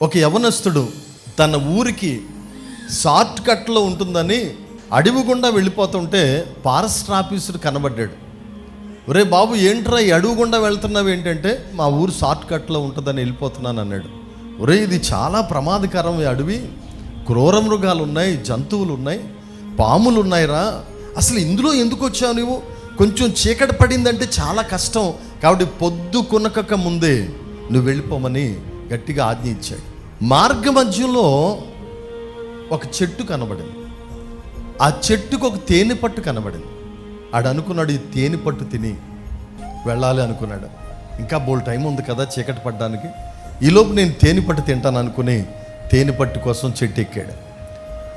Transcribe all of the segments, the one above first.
ఒక యవనస్తుడు తన ఊరికి షార్ట్ కట్లో ఉంటుందని అడవి గుండా వెళ్ళిపోతుంటే ఫారెస్ట్ ఆఫీసర్ కనబడ్డాడు. ఒరే బాబు, ఏంట్రా ఈ అడవి గుండా వెళ్తున్నావు ఏంటంటే, మా ఊరు షార్ట్ కట్లో ఉంటుందని వెళ్ళిపోతున్నాను అన్నాడు. ఒరే, ఇది చాలా ప్రమాదకరం ఈ అడవి, క్రూర మృగాలు ఉన్నాయి, జంతువులు ఉన్నాయి, పాములు ఉన్నాయిరా, అసలు ఇందులో ఎందుకు వచ్చావు నువ్వు? కొంచెం చీకటి పడిందంటే చాలా కష్టం, కాబట్టి పొద్దు కొనకక ముందే నువ్వు వెళ్ళిపోమని గట్టిగా ఆజ్ఞ ఇచ్చాడు. మార్గ మధ్యలో ఒక చెట్టు కనబడింది. ఆ చెట్టుకు ఒక తేనె పట్టు కనబడింది. ఆడు అనుకున్నాడు, ఈ తేనె పట్టు తిని వెళ్ళాలి అనుకున్నాడు. ఇంకా బోల్ టైం ఉంది కదా చీకటి పడ్డానికి, ఈలోపు నేను తేనె పట్టు తింటాను అనుకుని తేనె పట్టు కోసం చెట్టు ఎక్కాడు.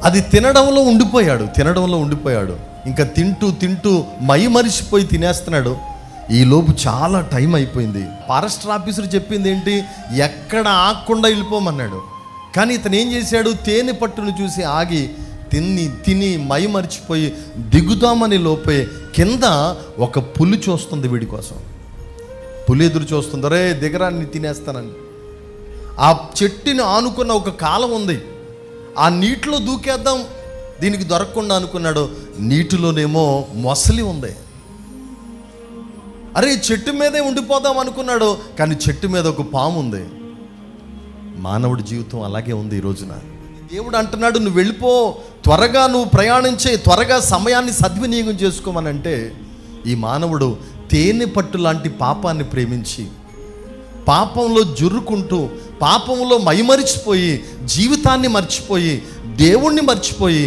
అది తినడంలో ఉండిపోయాడు. ఇంకా తింటూ తింటూ మరిచిపోయి తినేస్తున్నాడు. ఈలోపు చాలా టైం అయిపోయింది. ఫారెస్ట్ ఆఫీసర్ చెప్పింది ఏంటి, ఎక్కడ ఆగకుండా వెళ్ళిపోమన్నాడు. కానీ ఇతను ఏం చేశాడు, తేనె పట్టును చూసి ఆగి తిని మరిచిపోయి దిగుదామని లోపే కింద ఒక పులి చూస్తుంది. వీడి కోసం పులి ఎదురు చూస్తుంది. రే దిగరా, నీ తినేస్తానని. ఆ చెట్టుని ఆనుకున్న ఒక కాలం ఉంది, ఆ నీటిలో దూకేద్దాం దీనికి దొరకకుండా అనుకున్నాడు. నీటిలోనేమో మొసలి ఉంది. అరే చెట్టు మీదే ఉండిపోదాం అనుకున్నాడు, కానీ చెట్టు మీద ఒక పాము ఉంది. మానవుడి జీవితం అలాగే ఉంది ఈ రోజున. దేవుడు అంటున్నాడు, నువ్వు వెళ్ళిపో, త్వరగా నువ్వు ప్రయాణించే, త్వరగా సమయాన్ని సద్వినియోగం చేసుకోమనంటే ఈ మానవుడు తేనె పట్టు లాంటి పాపాన్ని ప్రేమించి పాపంలో జుర్రుకుంటూ పాపంలో మైమరిచిపోయి జీవితాన్ని మర్చిపోయి దేవుణ్ణి మర్చిపోయి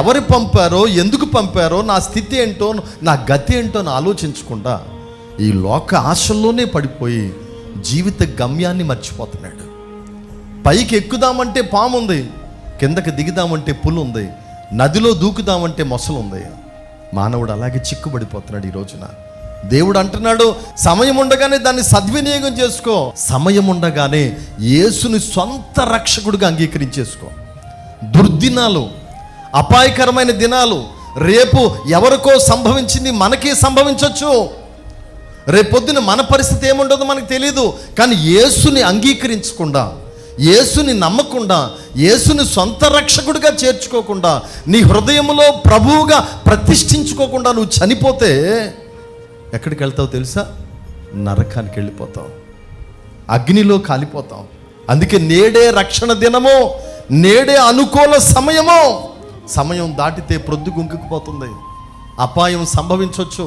ఎవరు పంపారో, ఎందుకు పంపారో, నా స్థితి ఏంటో, నా గతి ఏంటో అని ఆలోచించకుండా ఈ లోక ఆశల్లోనే పడిపోయి జీవిత గమ్యాన్ని మర్చిపోతున్నాడు. పైకి ఎక్కుదామంటే పాము ఉంది, కిందకి దిగుదామంటే పులు ఉంది, నదిలో దూకుదామంటే మొసలు ఉంది. మానవుడు అలాగే చిక్కుబడిపోతున్నాడు ఈ రోజున. దేవుడు అంటున్నాడు, సమయం ఉండగానే దాన్ని సద్వినియోగం చేసుకో, సమయం ఉండగానే యేసుని సొంత రక్షకుడిగా అంగీకరించేసుకో. దుర్దినాలు, అపాయకరమైన దినాలు, రేపు ఎవరికో సంభవించింది మనకే సంభవించవచ్చు. రేపొద్దున మన పరిస్థితి ఏముండదో మనకు తెలియదు. కానీ యేసుని అంగీకరించకుండా, యేసుని నమ్మకుండా, యేసుని సొంత రక్షకుడిగా చేర్చుకోకుండా, నీ హృదయంలో ప్రభువుగా ప్రతిష్ఠించుకోకుండా నువ్వు చనిపోతే ఎక్కడికి వెళ్తావు తెలుసా? నరకానికి వెళ్ళిపోతావు, అగ్నిలో కాలిపోతావు. అందుకే నేడే రక్షణ దినమో, నేడే అనుకూల సమయమో. సమయం దాటితే ప్రొద్దు గుంకుకుపోతుంది, అపాయం సంభవించవచ్చు.